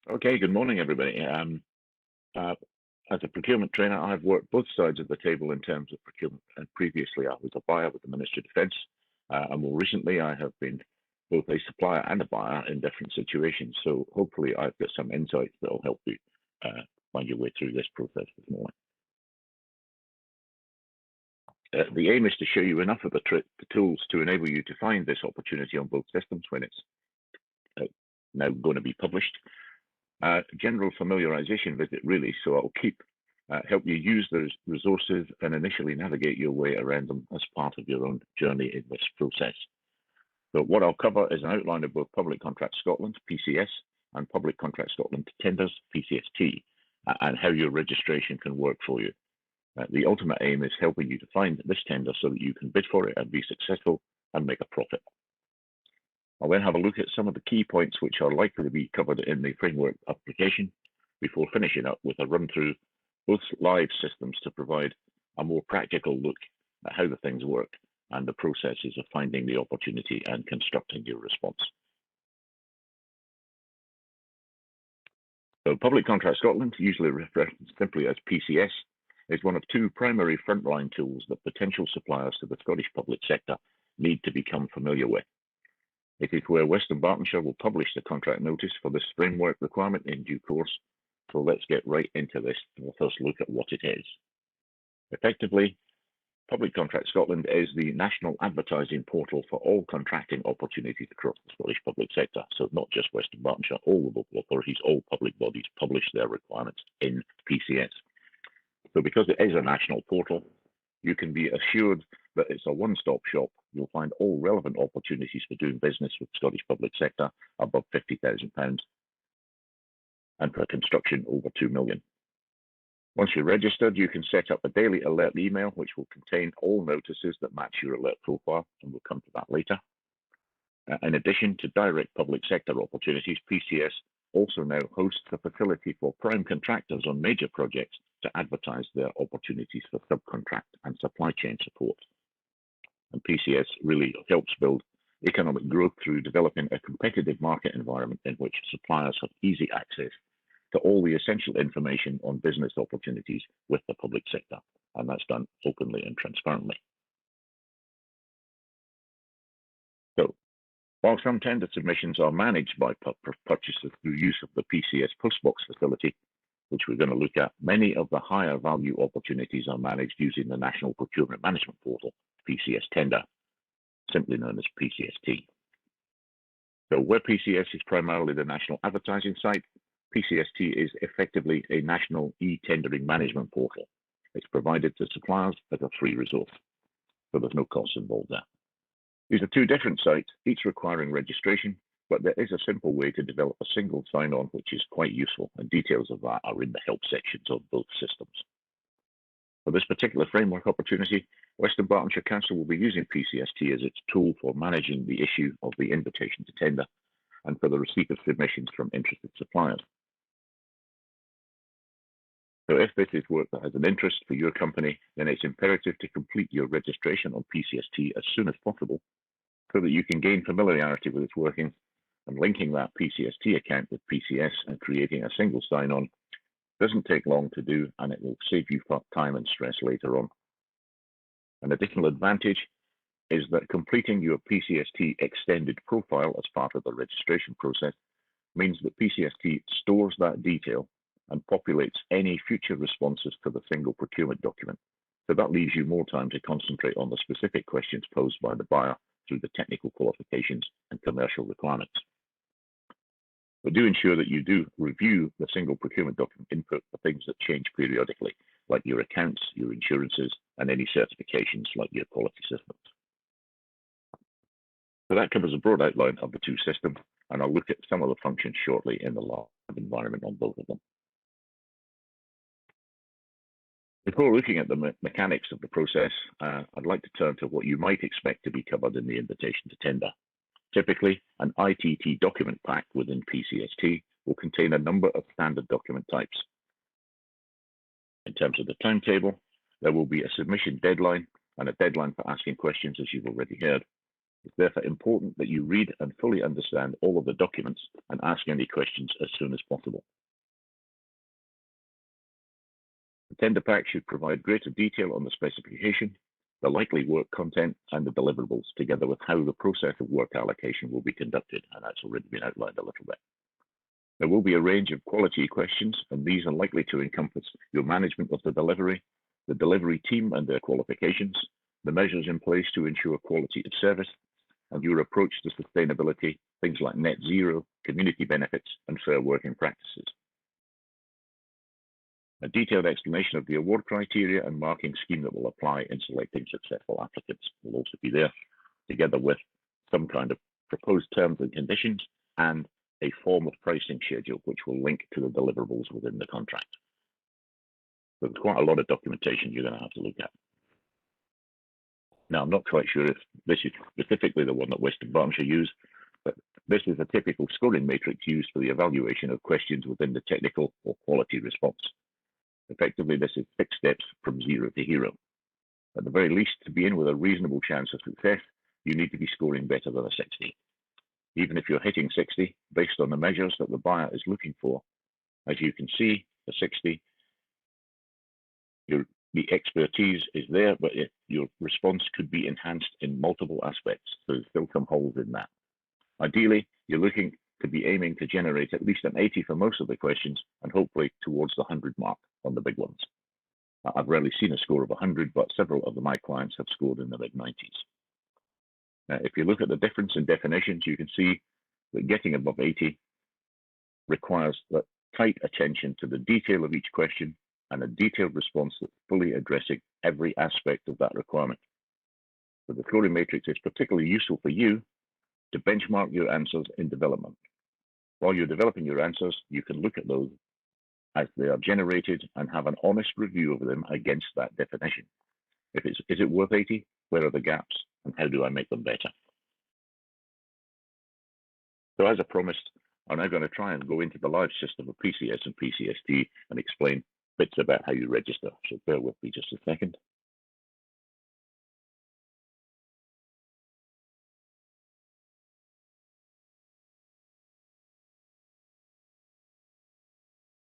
Okay, good morning, everybody. Uh, as a procurement trainer, I've worked both sides of the table in terms of procurement. And previously, I was a buyer with the Ministry of Defence. And more recently, I have been both a supplier and a buyer in different situations. So hopefully, I've got some insights that will help you find your way through this process this morning. The aim is to show you enough of the tools to enable you to find this opportunity on both systems when it's now going to be published. General familiarization visit, really, so it'll help you use those resources and initially navigate your way around them as part of your own journey in this process. So what I'll cover is an outline of both Public Contract Scotland, PCS, and Public Contract Scotland tenders, PCST, and how your registration can work for you. The ultimate aim is helping you to find this tender so that you can bid for it and be successful and make a profit. I'll then have a look at some of the key points which are likely to be covered in the framework application before finishing up with a run through both live systems to provide a more practical look at how the things work and the processes of finding the opportunity and constructing your response. So Public Contract Scotland, usually referred simply as PCS, is one of two primary frontline tools that potential suppliers to the Scottish public sector need to become familiar with. It is where West Dunbartonshire will publish the contract notice for this framework requirement in due course. So let's get right into this and we'll first look at what it is. Effectively, Public Contract Scotland is the national advertising portal for all contracting opportunities across the Scottish public sector. So not just West Dunbartonshire, all the local authorities, all public bodies publish their requirements in PCS. So because it is a national portal, you can be assured that it's a one-stop shop. You'll find all relevant opportunities for doing business with the Scottish public sector above £50,000 and for construction over £2 million. Once you're registered, you can set up a daily alert email, which will contain all notices that match your alert profile, and we'll come to that later. In addition to direct public sector opportunities, PCS also now hosts a facility for prime contractors on major projects to advertise their opportunities for subcontract and supply chain support. And PCS really helps build economic growth through developing a competitive market environment in which suppliers have easy access to all the essential information on business opportunities with the public sector. And that's done openly and transparently. So, while some tender submissions are managed by purchasers through use of the PCS postbox facility, which we're going to look at, many of the higher value opportunities are managed using the National Procurement Management Portal, PCS Tender, simply known as PCST. So where PCS is primarily the national advertising site, PCST is effectively a national e-tendering management portal. It's provided to suppliers as a free resource, so there's no cost involved there. These are two different sites, each requiring registration, but there is a simple way to develop a single sign-on, which is quite useful, and details of that are in the help sections of both systems. For this particular framework opportunity, West Dunbartonshire Council will be using PCST as its tool for managing the issue of the invitation to tender and for the receipt of submissions from interested suppliers. So if this is work that has an interest for your company, then it's imperative to complete your registration on PCST as soon as possible so that you can gain familiarity with its workings, and linking that PCST account with PCS and creating a single sign-on doesn't take long to do, and it will save you time and stress later on. An additional advantage is that completing your PCST extended profile as part of the registration process means that PCST stores that detail and populates any future responses to the single procurement document. So that leaves you more time to concentrate on the specific questions posed by the buyer through the technical qualifications and commercial requirements. But do ensure that you do review the single procurement document input for things that change periodically, like your accounts, your insurances, and any certifications like your quality systems. So that covers a broad outline of the two systems, and I'll look at some of the functions shortly in the live environment on both of them. Before looking at the mechanics of the process, I'd like to turn to what you might expect to be covered in the invitation to tender. Typically, an ITT document pack within PCST will contain a number of standard document types. In terms of the timetable, there will be a submission deadline and a deadline for asking questions, as you've already heard. It's therefore important that you read and fully understand all of the documents and ask any questions as soon as possible. The tender pack should provide greater detail on the specification, the likely work content, and the deliverables, together with how the process of work allocation will be conducted, and that's already been outlined a little bit. There will be a range of quality questions, and these are likely to encompass your management of the delivery team and their qualifications, the measures in place to ensure quality of service, and your approach to sustainability, things like net zero, community benefits, and fair working practices. A detailed explanation of the award criteria and marking scheme that will apply in selecting successful applicants will also be there, together with some kind of proposed terms and conditions and a form of pricing schedule, which will link to the deliverables within the contract. So there's quite a lot of documentation you're going to have to look at. Now, I'm not quite sure if this is specifically the one that West Dunbartonshire use, but this is a typical scoring matrix used for the evaluation of questions within the technical or quality response. Effectively, this is 6 steps from 0 to hero. At the very least, to be in with a reasonable chance of success, you need to be scoring better than a 60. Even if you're hitting 60, based on the measures that the buyer is looking for, as you can see, the 60, the expertise is there, but your response could be enhanced in multiple aspects. So there's still some holes in that. Ideally, you're looking to be aiming to generate at least an 80 for most of the questions, and hopefully towards the 100 mark on the big ones. I've rarely seen a score of 100, but several of my clients have scored in the mid-90s. Now, if you look at the difference in definitions, you can see that getting above 80 requires that tight attention to the detail of each question and a detailed response that's fully addressing every aspect of that requirement. So the scoring matrix is particularly useful for you to benchmark your answers in development. While you're developing your answers, you can look at those as they are generated and have an honest review of them against that definition. Is it worth 80? Where are the gaps? And how do I make them better? So as I promised, I'm now going to try and go into the live system of PCS and PCST and explain bits about how you register. So bear with me just a second.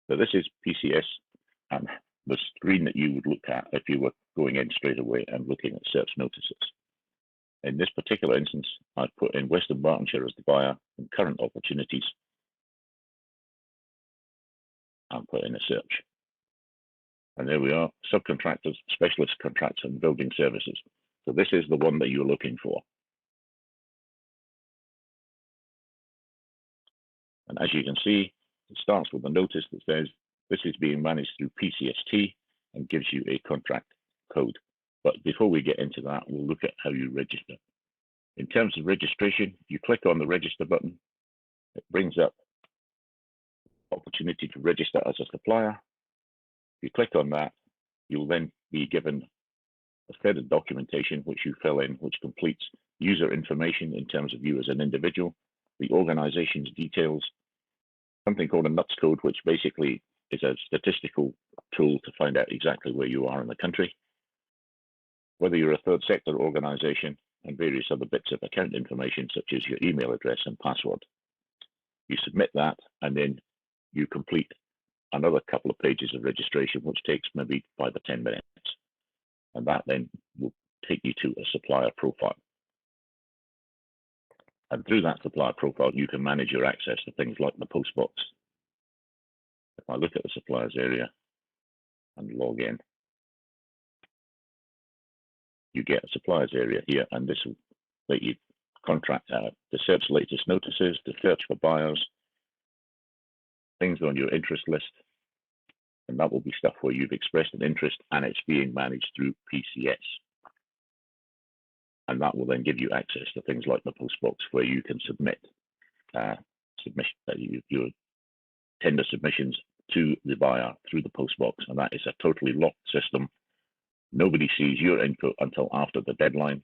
So this is PCS and the screen that you would look at if you were going in straight away and looking at search notices. In this particular instance, I've put in West Dunbartonshire as the buyer and current opportunities and put in a search. And there we are, subcontractors, specialist contracts and building services. So this is the one that you're looking for. And as you can see, it starts with a notice that says this is being managed through PCST and gives you a contract code. But before we get into that, we'll look at how you register. In terms of registration, you click on the register button. It brings up opportunity to register as a supplier. If you click on that, you'll then be given a set of documentation which you fill in, which completes user information in terms of you as an individual, the organization's details, something called a NUTS code, which basically is a statistical tool to find out exactly where you are in the country, whether you're a third sector organization, and various other bits of account information, such as your email address and password. You submit that, and then you complete another couple of pages of registration, which takes maybe 5 or 10 minutes. And that then will take you to a supplier profile. And through that supplier profile, you can manage your access to things like the postbox. If I look at the suppliers area and log in, you get a suppliers area here, and this will let you contract to search latest notices, to search for buyers, things on your interest list, and that will be stuff where you've expressed an interest and it's being managed through PCS. And that will then give you access to things like the postbox, where you can submit your tender submissions to the buyer through the postbox, and that is a totally locked system. Nobody sees your input until after the deadline,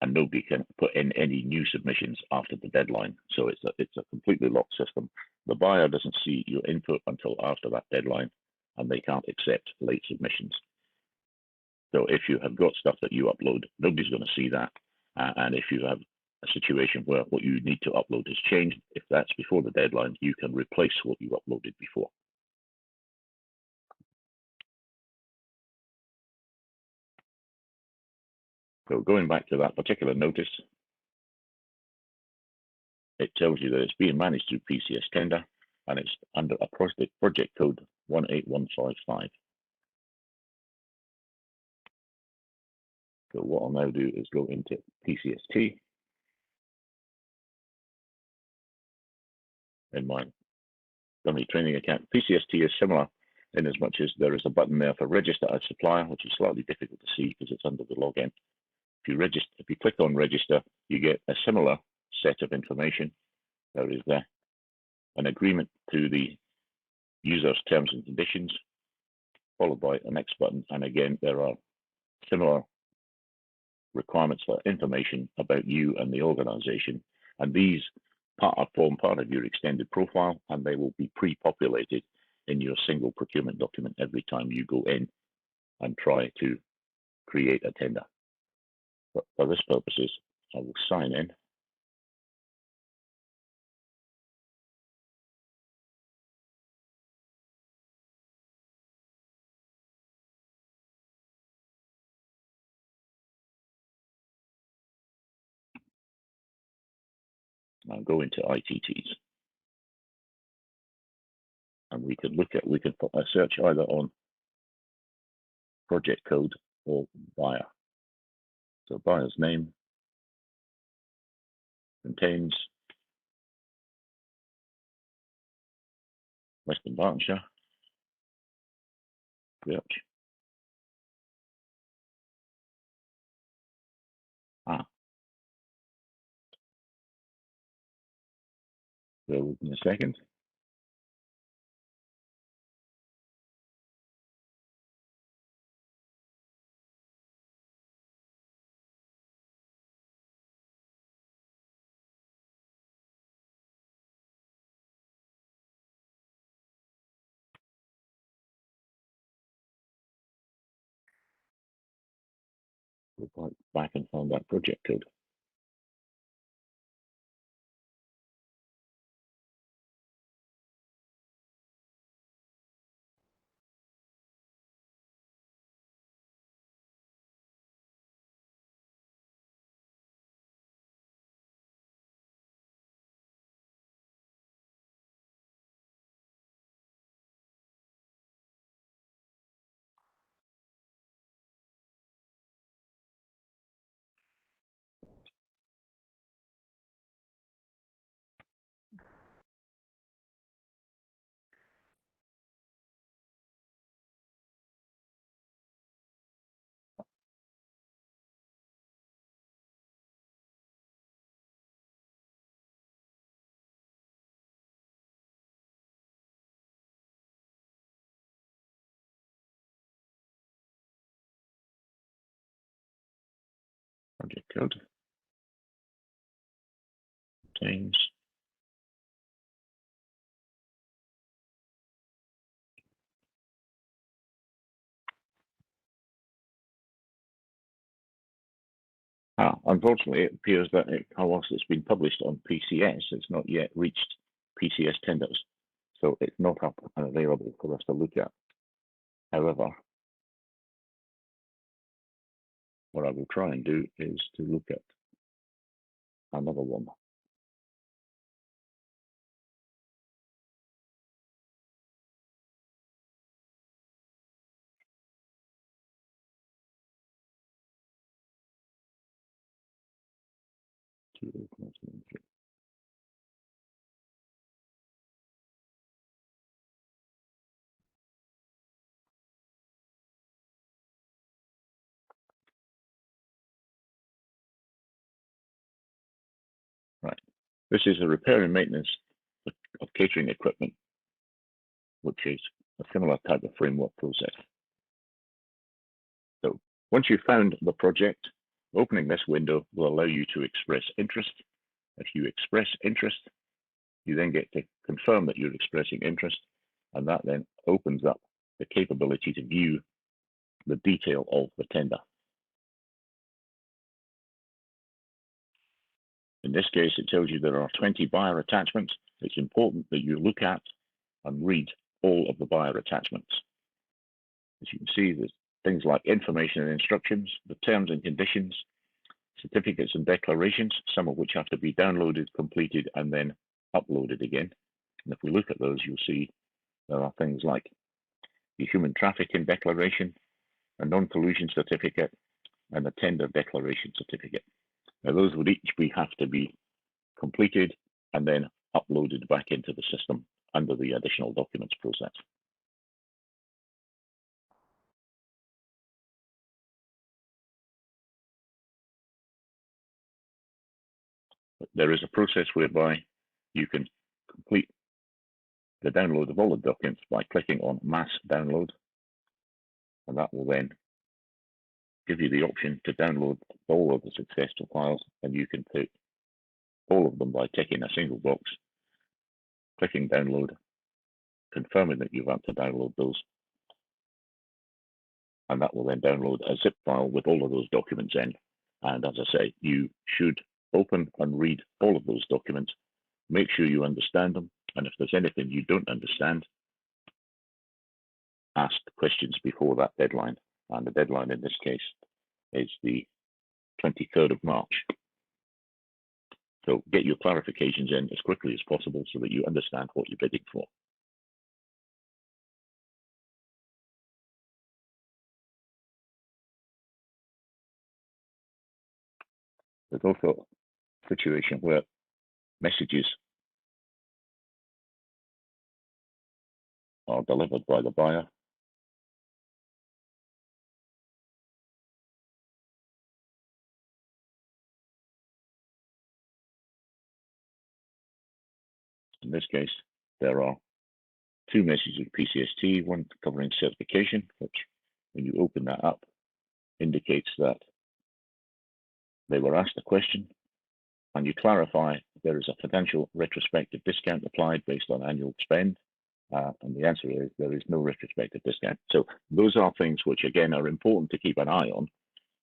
and nobody can put in any new submissions after the deadline. So it's a completely locked system. The buyer doesn't see your input until after that deadline, and they can't accept late submissions. So if you have got stuff that you upload, nobody's going to see that, And if you have a situation where what you need to upload has changed, if that's before the deadline, you can replace what you uploaded before. So going back to that particular notice, it tells you that it's being managed through PCS tender, and it's under a project code 18155. So what I'll now do is go into PCST in my dummy training account. PCST is similar in as much as there is a button there for register as supplier, which is slightly difficult to see because it's under the login. If you click on register, you get a similar set of information. There is an agreement to the user's terms and conditions, followed by the next button. And again, there are similar requirements for information about you and the organization. And these form part of your extended profile, and they will be pre-populated in your single procurement document every time you go in and try to create a tender. But for this purposes, I will sign in. I'll go into ITTs. And we could put a search either on project code or buyer. So buyer's name contains West Dunbartonshire, search. So in a second. We'll go back and find that project code. Project code contains unfortunately, it appears that whilst it's been published on PCS, it's not yet reached PCS tenders. So it's not up and available for us to look at. However, what I will try and do is to look at another one. Right. This is a repair and maintenance of catering equipment, which is a similar type of framework process. So once you've found the project, opening this window will allow you to express interest. If you express interest, you then get to confirm that you're expressing interest, and that then opens up the capability to view the detail of the tender. In this case, it tells you there are 20 buyer attachments. It's important that you look at and read all of the buyer attachments. As you can see, there's things like information and instructions, the terms and conditions, certificates and declarations, some of which have to be downloaded, completed, and then uploaded again. And if we look at those, you'll see there are things like the human trafficking declaration, a non-collusion certificate, and a tender declaration certificate. Now, those would each have to be completed and then uploaded back into the system under the additional documents process. But there is a process whereby you can complete the download of all the documents by clicking on Mass Download, and that will then give you the option to download all of the successful files, and you can pick all of them by ticking a single box, clicking Download, confirming that you've had to download those, and that will then download a zip file with all of those documents in. And as I say, you should open and read all of those documents, make sure you understand them, and if there's anything you don't understand, ask questions before that deadline. And the deadline in this case is the 23rd of March. So get your clarifications in as quickly as possible so that you understand what you're bidding for. There's also a situation where messages are delivered by the buyer. In this case, there are two messages of PCST, one covering certification, which when you open that up, indicates that they were asked a question, and you clarify there is a potential retrospective discount applied based on annual spend, and the answer is there is no retrospective discount. So those are things which, again, are important to keep an eye on.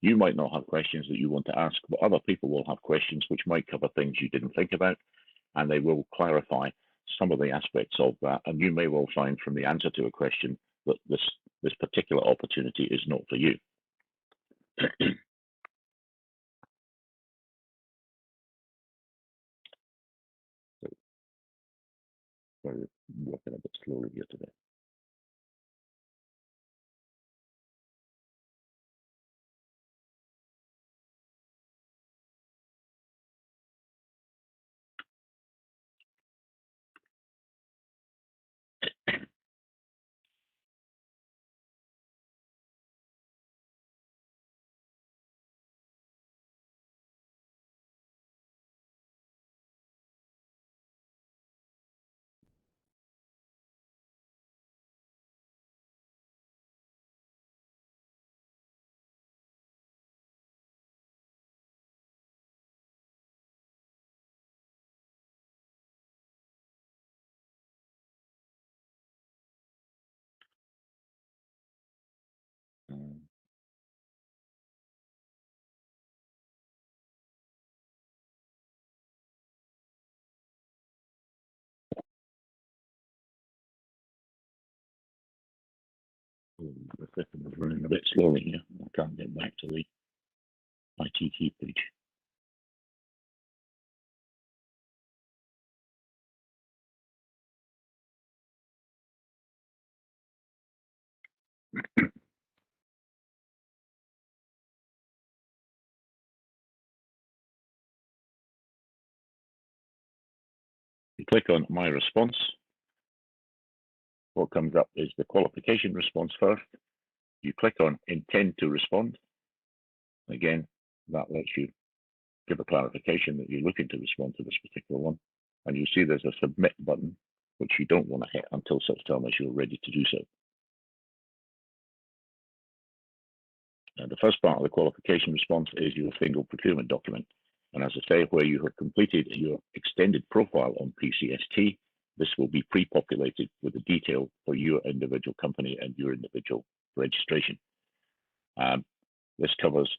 You might not have questions that you want to ask, but other people will have questions which might cover things you didn't think about, and they will clarify some of the aspects of that. And you may well find from the answer to a question that this particular opportunity is not for you. We're working a bit slowly here today. The system is running a bit slowly here. I can't get back to the IT key page. You click on My Response. What comes up is the qualification response first. You click on Intend to Respond. Again, that lets you give a clarification that you're looking to respond to this particular one. And you see there's a Submit button, which you don't want to hit until such time as you're ready to do so. Now, the first part of the qualification response is your single procurement document. And as I say, where you have completed your extended profile on PCST, this will be pre-populated with the detail for your individual company and your individual registration. This covers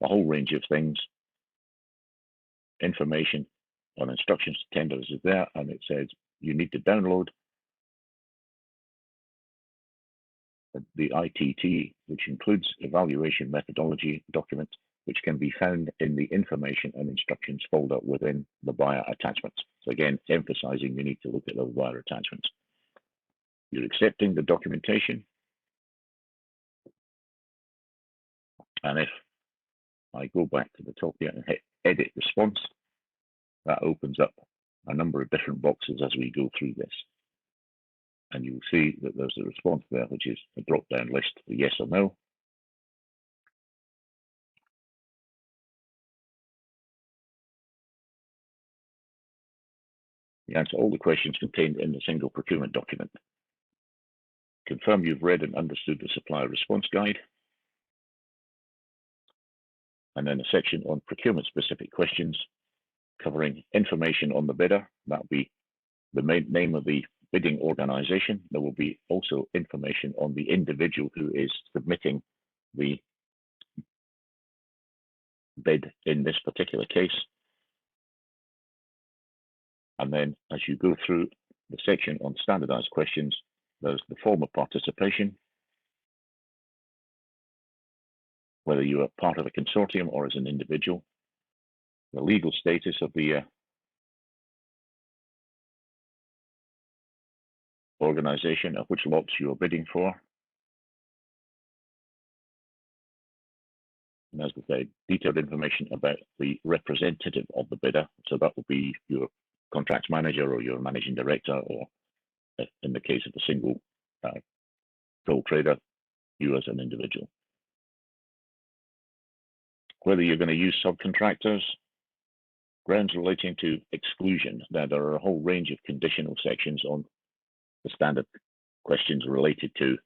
a whole range of things. information on instructions to tenders is there, and it says you need to download the ITT, which includes evaluation methodology document, which can be found in the information and instructions folder within the buyer attachments. So again, emphasizing you need to look at those buyer attachments. You're accepting the documentation. And if I go back to the top here and hit edit response, that opens up a number of different boxes as we go through this. And you'll see that there's a response there, which is a drop-down list for yes or no. You answer all the questions contained in the single procurement document. Confirm you've read and understood the supplier response guide. And then a section on procurement-specific questions covering information on the bidder. That'll be the name of the bidding organization. There will be also information on the individual who is submitting the bid in this particular case. And then as you go through the section on standardized questions, there's the form of participation, whether you are part of a consortium or as an individual, the legal status of the organization of which lots you are bidding for. And as I said, detailed information about the representative of the bidder. So that will be your contracts manager or your managing director, or in the case of a single sole trader, you as an individual. Whether you're going to use subcontractors, grounds relating to exclusion. Now, there are a whole range of conditional sections on the standard questions related to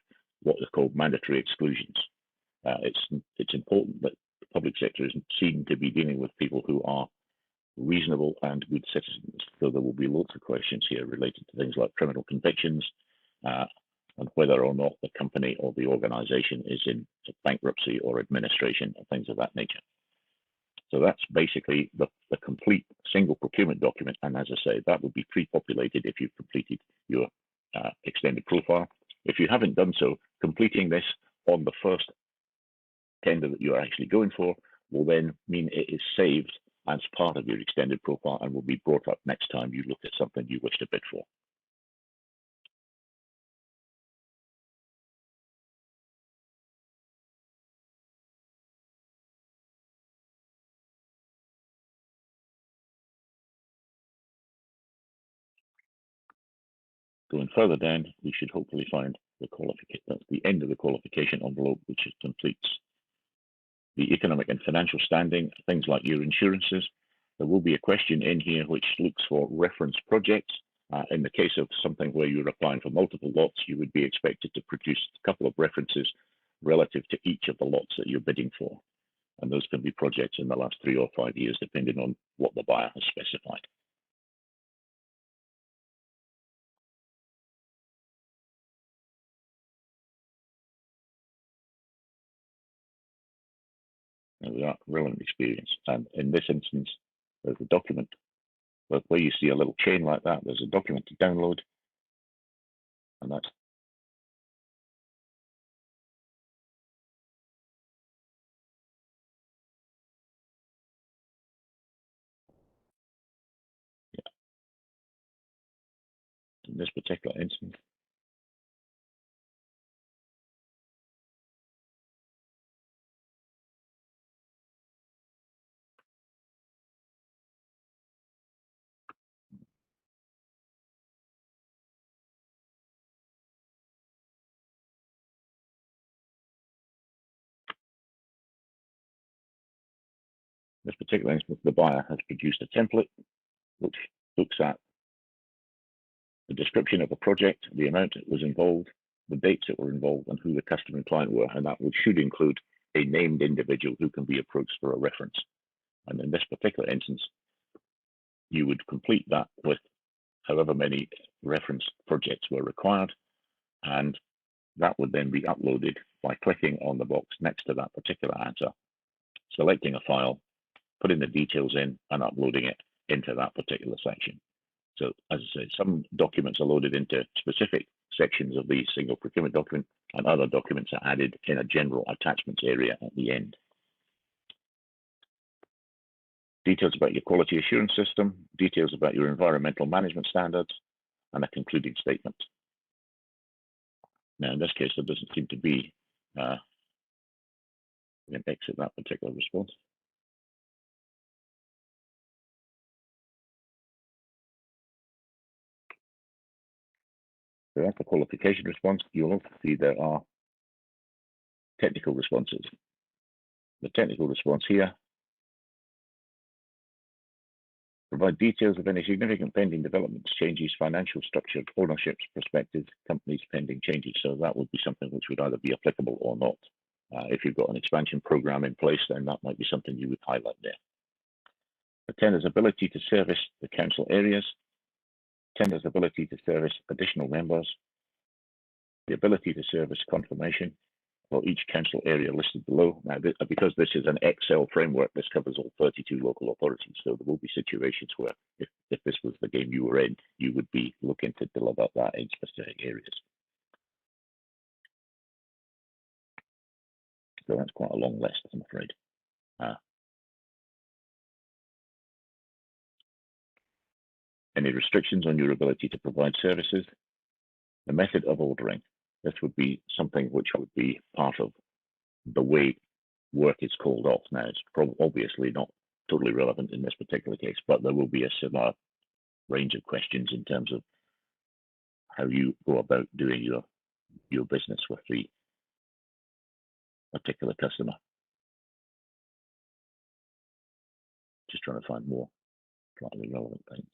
what is called mandatory exclusions. It's important that the public sector is seen to be dealing with people who are reasonable and good citizens. So there will be lots of questions here related to things like criminal convictions and whether or not the company or the organization is in bankruptcy or administration and things of that nature. So that's basically the complete single procurement document. And as I say, that will be pre-populated if you've completed your extended profile. If you haven't done so, completing this on the first tender that you're actually going for will then mean it is saved as part of your extended profile and will be brought up next time you look at something you wish to bid for. Going further down, we should hopefully find the qualification. That's the end of the qualification envelope, which completes the economic and financial standing, things like your insurances. There will be a question in here which looks for reference projects. In the case of something where you're applying for multiple lots, you would be expected to produce a couple of references relative to each of the lots that you're bidding for. And those can be projects in the last 3 or 5 years, depending on what the buyer has specified. Without relevant experience. And in this instance, there's a document, but where you see a little chain like that, there's a document to download, and that's in this particular instance. This particular instance, the buyer has produced a template which looks at the description of the project, the amount that was involved, the dates that were involved, and who the customer and client were, and that should include a named individual who can be approached for a reference. And in this particular instance, you would complete that with however many reference projects were required, and that would then be uploaded by clicking on the box next to that particular answer, selecting a file, putting the details in and uploading it into that particular section. So as I say, some documents are loaded into specific sections of the single procurement document, and other documents are added in a general attachments area at the end. Details about your quality assurance system, details about your environmental management standards, and a concluding statement. Now, in this case, there doesn't seem to be, we can exit that particular response. So that's the qualification response. You'll also see there are technical responses. The technical response here provide details of any significant pending developments, changes, financial structure, ownerships, perspectives, companies pending changes. So that would be something which would either be applicable or not. If you've got an expansion program in place, then that might be something you would highlight there. The tender's ability to service the council areas, tender's ability to service additional members, the ability to service confirmation for each council area listed below. Now, because this is an Excel framework, this covers all 32 local authorities. So there will be situations where if this was the game you were in, you would be looking to deliver that in specific areas. So that's quite a long list, I'm afraid. Any restrictions on your ability to provide services? The method of ordering. This would be something which would be part of the way work is called off. Now, it's obviously not totally relevant in this particular case, but there will be a similar range of questions in terms of how you go about doing your business with the particular customer. Just trying to find more slightly relevant things.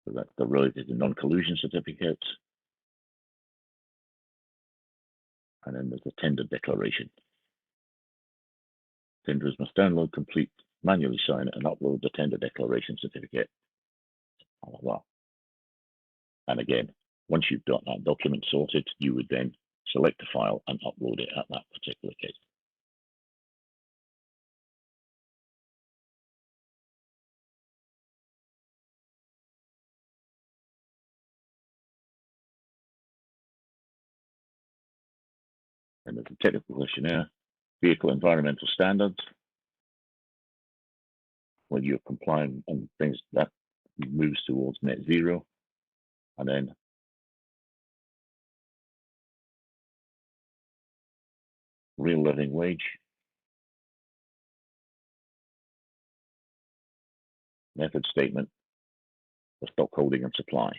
So that's the related to non-collusion certificates. And then there's the tender declaration. Tenders must download, complete, manually sign, and upload the tender declaration certificate. Blah, blah, blah. And again, once you've got that document sorted, you would then select the file and upload it at that particular case. And there's a technical questionnaire, vehicle environmental standards. When you're complying and things that moves towards net zero, and then real living wage, method statement for stock holding and supply,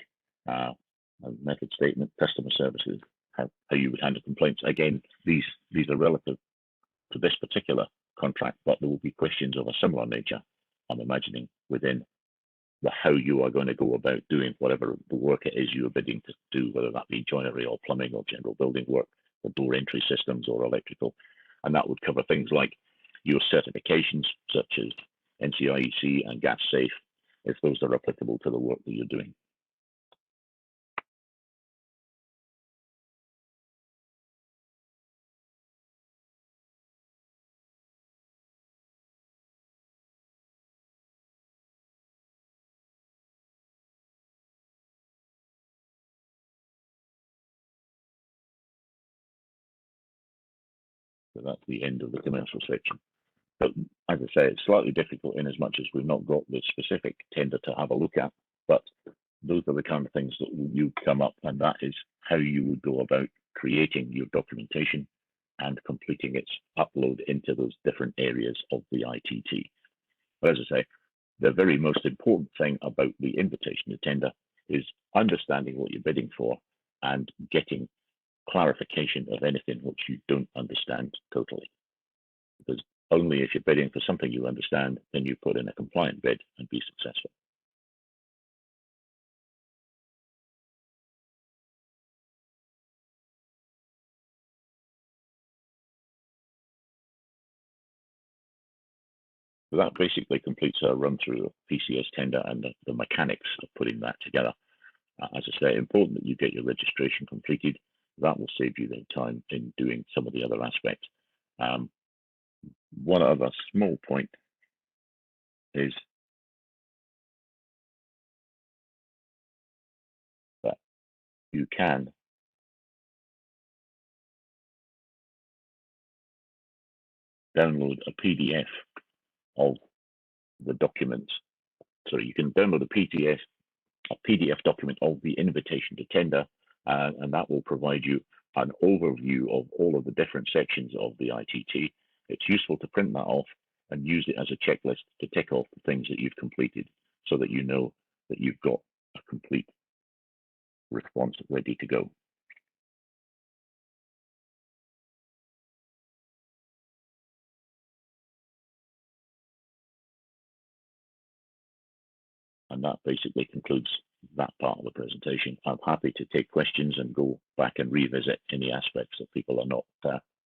method statement, customer services, how you would handle complaints. Again, these are relative to this particular contract, but there will be questions of a similar nature, I'm imagining, within the how you are going to go about doing whatever the work it is you're bidding to do, whether that be joinery or plumbing or general building work, or door entry systems or electrical. And that would cover things like your certifications, such as NCIEC and Gas Safe, if those are applicable to the work that you're doing. So that's the end of the commercial section. But as I say, it's slightly difficult in as much as we've not got the specific tender to have a look at, but those are the kind of things that you come up, and that is how you would go about creating your documentation and completing its upload into those different areas of the ITT. But as I say, the very most important thing about the invitation to tender is understanding what you're bidding for and getting clarification of anything which you don't understand totally. Because only if you're bidding for something you understand, then you put in a compliant bid and be successful. So that basically completes our run through of PCS tender and the mechanics of putting that together. As I say, important that you get your registration completed. That will save you the time in doing some of the other aspects. One other small point is that you can download a PDF of the documents. So you can download a PDF document of the invitation to tender, and that will provide you an overview of all of the different sections of the ITT. It's useful to print that off and use it as a checklist to tick off the things that you've completed so that you know that you've got a complete response ready to go. And that basically concludes that part of the presentation. I'm happy to take questions and go back and revisit any aspects that people are not